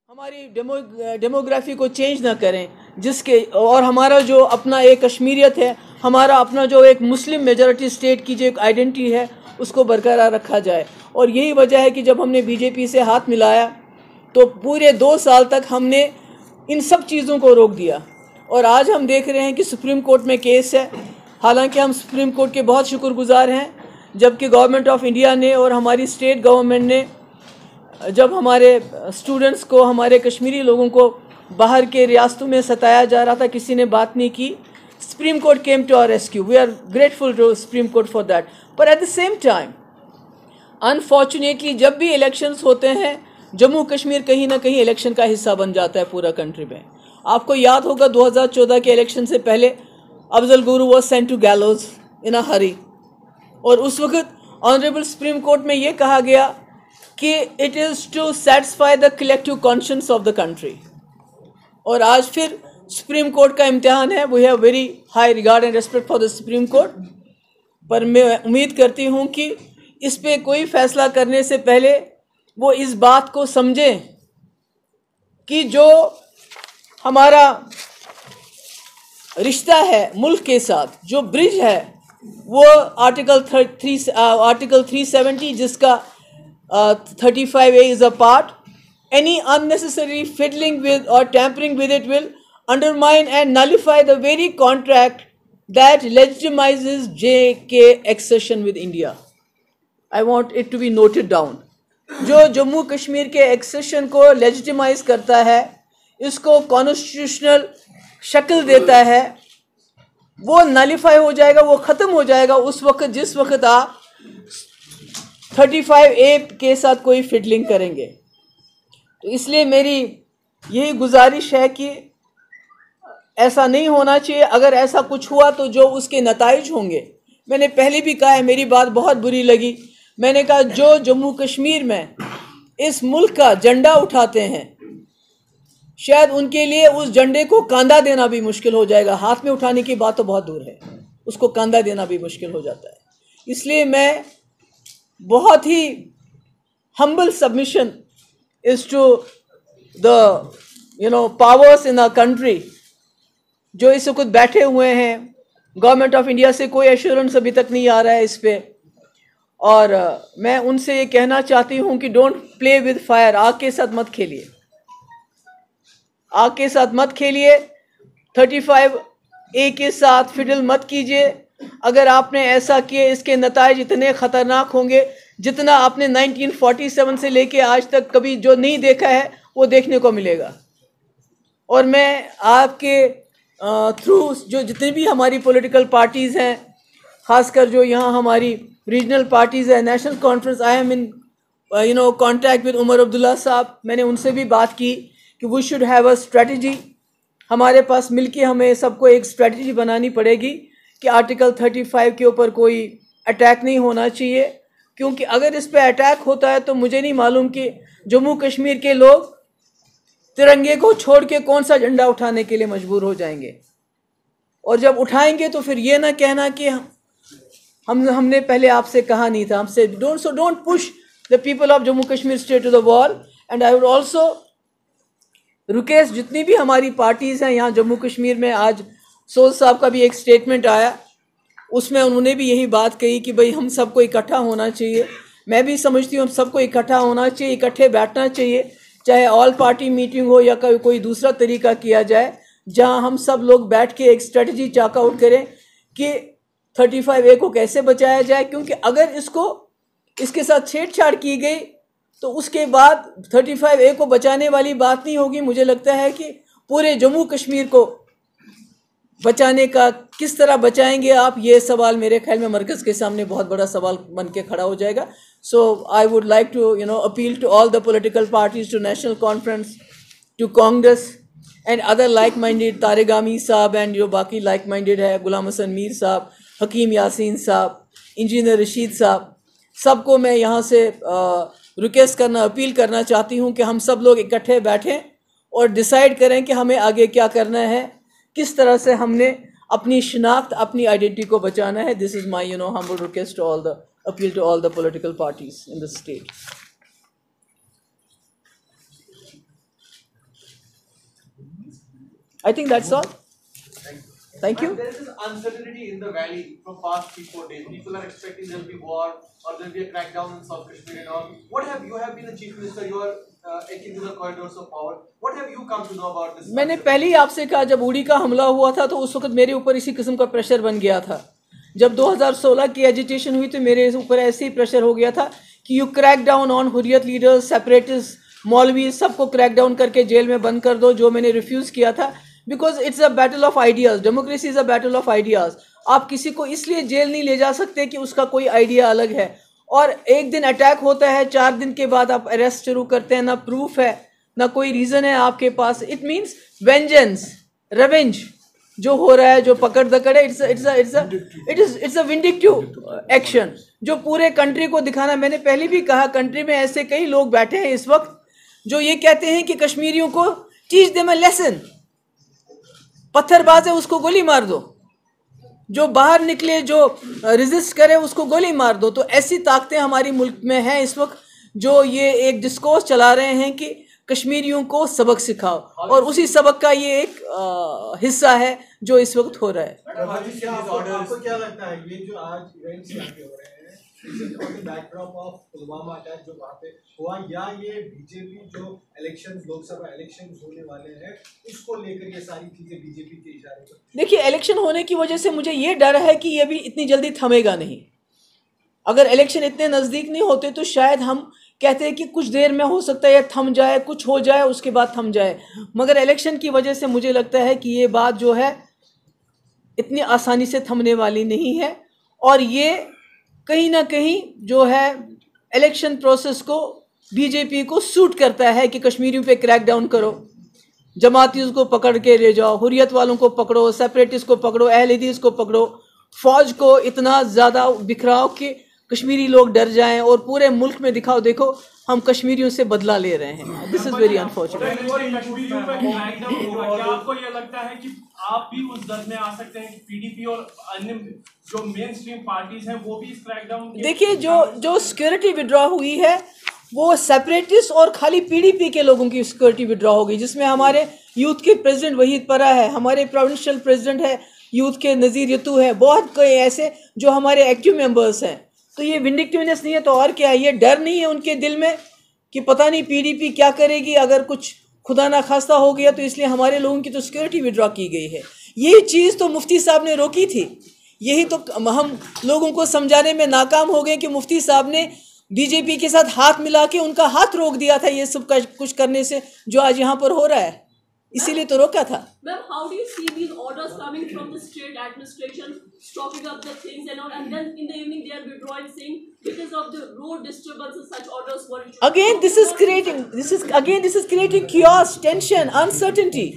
हमारी डेमोग्राफी को चेंज ना करें, जिसके और हमारा जो अपना एक कश्मीरियत है, हमारा अपना जो एक मुस्लिम मेजॉरिटी स्टेट की जो एक आइडेंटिटी है, उसको बरकरार रखा जाए। और यही वजह है कि जब हमने बीजेपी से हाथ मिलाया तो पूरे 2 साल तक हमने इन सब चीज़ों को रोक दिया। और आज हम देख रहे हैं कि सुप्रीम कोर्ट में केस है। हालांकि हम सुप्रीम कोर्ट के बहुत शुक्रगुजार हैं, जबकि गवर्नमेंट ऑफ इंडिया ने और हमारी स्टेट गवर्नमेंट ने जब हमारे स्टूडेंट्स को, हमारे कश्मीरी लोगों को बाहर के रियासतों में सताया जा रहा था, किसी ने बात नहीं की। Supreme court came to our rescue. We are grateful to supreme court for that. पर at the same time unfortunately जब भी इलेक्शंस होते हैं, जम्मू कश्मीर कहीं ना कहीं इलेक्शन का हिस्सा बन जाता है पूरा कंट्री में। आपको याद होगा 2014 के इलेक्शन से पहले Afzal Guru was sent to गैलोज इन अ हरी, और उस वक्त ऑनरेबल सुप्रीम कोर्ट में ये कहा गया कि it is to satisfy the collective conscience of the country. और आज फिर सुप्रीम कोर्ट का इम्तिहान है। We have very high regard and respect for the supreme court. पर मैं उम्मीद करती हूँ कि इस पे कोई फैसला करने से पहले वो इस बात को समझें कि जो हमारा रिश्ता है मुल्क के साथ, जो ब्रिज है, वो आर्टिकल 370 जिसका 35A is a part. Any unnecessary fiddling with or tampering with it will undermine and nullify the very contract that legitimizes JK accession with India. I want it to be noted down. जो जम्मू कश्मीर के accession को legitimise करता है, इसको constitutional शक्ल देता है, वो नलिफाई हो जाएगा, वो ख़त्म हो जाएगा उस वक्त जिस वक्त आप 35A के साथ कोई फिडलिंग करेंगे। तो इसलिए मेरी यही गुजारिश है कि ऐसा नहीं होना चाहिए। अगर ऐसा कुछ हुआ तो जो उसके नताइज होंगे, मैंने पहले भी कहा है, मेरी बात बहुत बुरी लगी। मैंने कहा जो जम्मू कश्मीर में इस मुल्क का झंडा उठाते हैं, शायद उनके लिए उस झंडे को कांधा देना भी मुश्किल हो जाएगा। हाथ में उठाने की बात तो बहुत दूर है, उसको कांधा देना भी मुश्किल हो जाता है। इसलिए मैं बहुत ही humble submission is to the powers in a country जो इस वक्त बैठे हुए हैं। गवर्नमेंट ऑफ इंडिया से कोई एश्योरेंस अभी तक नहीं आ रहा है इस पे, और मैं उनसे ये कहना चाहती हूँ कि डोंट प्ले विद फायर। आग के साथ मत खेलिए, आग के साथ मत खेलिए। 35A के साथ फिडल मत कीजिए। अगर आपने ऐसा किए, इसके नताइज इतने ख़तरनाक होंगे जितना आपने 1947 से लेके आज तक कभी जो नहीं देखा है वो देखने को मिलेगा। और मैं आपके थ्रू जो जितनी भी हमारी पॉलिटिकल पार्टीज़ हैं, ख़ासकर जो यहाँ हमारी रीजनल पार्टीज़ है, national conference, I am in contact with Omar Abdullah साहब। मैंने उनसे भी बात की कि we should have a strategy. हमारे पास मिलके हमें सबको एक स्ट्रेटजी बनानी पड़ेगी कि आर्टिकल 35 के ऊपर कोई अटैक नहीं होना चाहिए, क्योंकि अगर इस पर अटैक होता है तो मुझे नहीं मालूम कि जम्मू कश्मीर के लोग तिरंगे को छोड़ के कौन सा झंडा उठाने के लिए मजबूर हो जाएंगे। और जब उठाएंगे तो फिर ये ना कहना कि हमने पहले आपसे कहा नहीं था। हमसे don't push the people of Jammu Kashmir state to the wall. And I would also request जितनी भी हमारी पार्टीज़ हैं यहाँ जम्मू कश्मीर में, आज सोज साहब का भी एक स्टेटमेंट आया, उसमें उन्होंने भी यही बात कही कि भाई हम सबको इकट्ठा होना चाहिए। मैं भी समझती हूँ हम सबको इकट्ठा होना चाहिए, इकट्ठे बैठना चाहिए, चाहे ऑल पार्टी मीटिंग हो या कोई दूसरा तरीका किया जाए जहाँ हम सब लोग बैठ के एक स्ट्रेटजी चाक आउट करें कि 35A को कैसे बचाया जाए। क्योंकि अगर इसके साथ छेड़छाड़ की गई तो उसके बाद 35A को बचाने वाली बात नहीं होगी। मुझे लगता है कि पूरे जम्मू कश्मीर को बचाने का किस तरह बचाएंगे आप, ये सवाल मेरे ख्याल में मरकज़ के सामने बहुत बड़ा सवाल बन के खड़ा हो जाएगा। So I would like to appeal to all the political parties, to national conference, to Congress and other like minded, Tarigami Sahab and जो बाकी लाइक माइंडेड है, गुलाम हसन मीर साहब, हकीम यासीन साहब, इंजीनियर रशीद साहब, सबको मैं यहाँ से रिक्वेस्ट करना, अपील करना चाहती हूँ कि हम सब लोग इकट्ठे बैठें और डिसाइड करें कि हमें आगे क्या करना है, किस तरह से हमने अपनी शिनाख्त, अपनी आइडेंटिटी को बचाना है। This is my humble request to all the appeal to all the political parties in the state. I think that's all. Thank you. There is this uncertainty in the valley from past 3-4 days. People are expecting there will be war or there will be a crackdown in South Kashmir and all. What have you have been the chief minister? You are akin to the corridors of power. What have you come to know about this? मैंने पहले ही आपसे कहा, जब उड़ी का हमला हुआ था तो उस वक्त मेरे ऊपर इसी किस्म का प्रेशर बन गया था। जब 2016 की एजिटेशन हुई तो मेरे ऊपर ऐसे ही प्रेशर हो गया था कि you crack down on Hurriyat leaders, separatist, मौलवी, सबको क्रैक डाउन करके जेल में बंद कर दो, जो मैंने रिफ्यूज़ किया था। Because it's a battle of ideas, democracy is a battle of ideas. आप किसी को इसलिए जेल नहीं ले जा सकते कि उसका कोई आइडिया अलग है, और एक दिन अटैक होता है, 4 दिन के बाद आप अरेस्ट शुरू करते हैं, ना प्रूफ है ना कोई रीज़न है आपके पास। इट मीन्स वेंजेंस, रेवेंज जो हो रहा है, जो पकड़ दकड़ है, इट्स अ विंडिक्टिव एक्शन जो पूरे कंट्री को दिखाना। मैंने पहले भी कहा, कंट्री में ऐसे कई लोग बैठे हैं इस वक्त जो ये कहते हैं कि कश्मीरियों को टीच देम अ लेसन, पत्थरबाज है उसको गोली मार दो, जो बाहर निकले, जो रेजिस्ट करे उसको गोली मार दो। तो ऐसी ताकतें हमारी मुल्क में हैं इस वक्त जो ये एक डिस्कोर्स चला रहे हैं कि कश्मीरियों को सबक सिखाओ, और उसी सबक का ये एक हिस्सा है जो इस वक्त हो रहा है। आपको क्या लगता है ये जो आज इवेंट्स यहाँ पे हो रहे हैं, बैकड्रॉप ऑफ पुलवामा अटैक जो वहाँ पे हुआ, या ये बीजेपी जो इलेक्शंस, लोकसभा इलेक्शंस होने वाले हैं उसको लेकर ये सारी चीजें बीजेपी के इशारे पर? देखिए, इलेक्शन होने की वजह से मुझे ये डर है कि ये भी इतनी जल्दी थमेगा नहीं। अगर इलेक्शन इतने नज़दीक नहीं होते तो शायद हम कहते हैं कि कुछ देर में हो सकता है थम जाए, कुछ हो जाए उसके बाद थम जाए, मगर इलेक्शन की वजह से मुझे लगता है कि ये बात जो है इतनी आसानी से थमने वाली नहीं है। और ये कहीं ना कहीं जो है इलेक्शन प्रोसेस को, बीजेपी को सूट करता है कि कश्मीरियों पे क्रैकडाउन करो, जमातियों को पकड़ के ले जाओ, हुर्रियत वालों को पकड़ो, सेपरेटिस्ट को पकड़ो, अहल हदीस को पकड़ो, फौज को इतना ज़्यादा बिखराओ कि कश्मीरी लोग डर जाएं और पूरे मुल्क में दिखाओ, देखो हम कश्मीरियों से बदला ले रहे हैं। This is very unfortunate. क्या आपको ये लगता है कि आप भी उस दर में आ सकते हैं, पीडीपी और अन्य जो मेन स्ट्रीम पार्टीज हैं वो भी इस क्रैकडाउन? देखिए, जो सिक्योरिटी विड्रॉ हुई है वो सेपरेटिस्ट और खाली पीडीपी के लोगों की सिक्योरिटी विड्रॉ हो गई, जिसमें हमारे यूथ के प्रेसिडेंट वहीद परा है, हमारे प्रोविंशियल प्रेसिडेंट है यूथ के नज़ीर यतू है, बहुत कोई ऐसे जो हमारे एक्टिव मेंबर्स हैं। तो ये विंडिक्टिवनेस नहीं है तो और क्या है? ये डर नहीं है उनके दिल में कि पता नहीं पीडीपी क्या करेगी अगर कुछ खुदा ना खास्ता हो गया, तो इसलिए हमारे लोगों की तो सिक्योरिटी विड्रॉ की गई है। यही चीज़ तो मुफ्ती साहब ने रोकी थी, यही तो हम लोगों को समझाने में नाकाम हो गए कि मुफ्ती साहब ने बीजेपी के साथ हाथ मिला के उनका हाथ रोक दिया था ये सब कुछ करने से जो आज यहाँ पर हो रहा है, इसीलिए तो रोका था। Ma'am, how do you see these orders coming from the state administration, stocking up the things and all, and then in the evening they are withdrawing, saying because of the road disturbances, such orders were issued? Again, this is creating chaos, tension, uncertainty,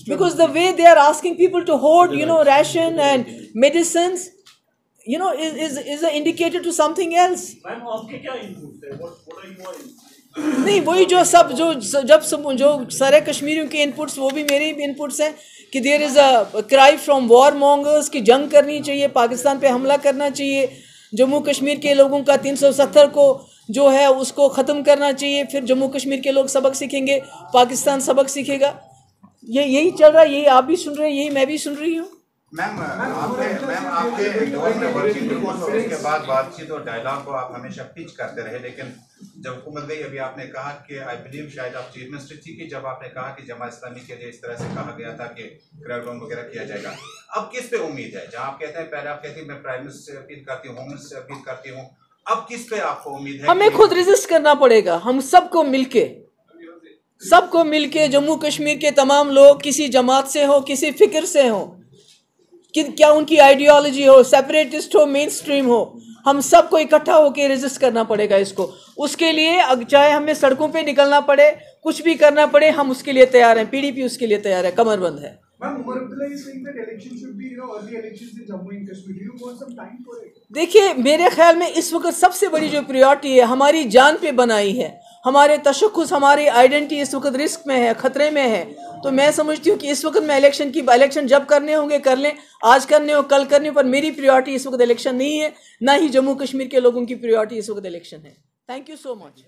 because the way they are asking people to hoard, ration and medicines, is an indicator to something else. Ma'am, आपके क्या input है? What are your inputs? नहीं, वही जो सारे कश्मीरियों के inputs वो भी मेरे भी इनपुट्स हैं कि there is a cry from war mongers की जंग करनी चाहिए, पाकिस्तान पे हमला करना चाहिए, जम्मू कश्मीर के लोगों का 370 को जो है उसको ख़त्म करना चाहिए, फिर जम्मू कश्मीर के लोग सबक सीखेंगे, पाकिस्तान सबक सीखेगा। यही चल रहा है, यही आप भी सुन रहे हैं, यही मैं भी सुन रही हूँ। मैम आपके दौर में वर्किंग कॉन्फ्रेंस के बाद बातचीत और डायलॉग को आप हमेशा पिच करते रहे, लेकिन जब हुकूमत गई अभी आपने कहा कि आई बिलीव शायद आप चीफ मिनिस्टर थी कि जब आपने कहा कि जमा इस्लामी के लिए इस तरह से कहा गया था कि क्रैकडाउन वगैरह किया जाएगा, अब किस पे उम्मीद है? जहाँ आप कहते हैं, पहले आप कहते हैं मैं प्राइम मिनिस्टर से अपील करती हूँ, होम मिनिस्टर से अपील करती हूँ, अब किस पे आपको उम्मीद है? हमें खुद रेजिस्ट करना पड़ेगा, हम सबको मिलके जम्मू कश्मीर के तमाम लोग, किसी जमात से हो, किसी फिक्र से हो, कि क्या उनकी आइडियोलॉजी हो, सेपरेटिस्ट हो, मेन स्ट्रीम हो, हम सबको इकट्ठा होकर रेजिस्ट करना पड़ेगा इसको। उसके लिए चाहे हमें सड़कों पे निकलना पड़े, कुछ भी करना पड़े, हम उसके लिए तैयार हैं, पीडीपी उसके लिए तैयार है, कमरबंद है। देखिए, मेरे ख्याल में इस वक्त सबसे बड़ी जो प्रायोरिटी है हमारी जान पे बनाई है, हमारे तशख़्ख़ुस, हमारी आइडेंटिटी इस वक्त रिस्क में है, ख़तरे में है। तो मैं समझती हूँ कि इस वक्त मैं इलेक्शन जब करने होंगे कर लें, आज करने हो कल करने हो, पर मेरी प्रायोरिटी इस वक्त इलेक्शन नहीं है, ना ही जम्मू कश्मीर के लोगों की प्रायोरिटी इस वक्त इलेक्शन है। Thank you so much.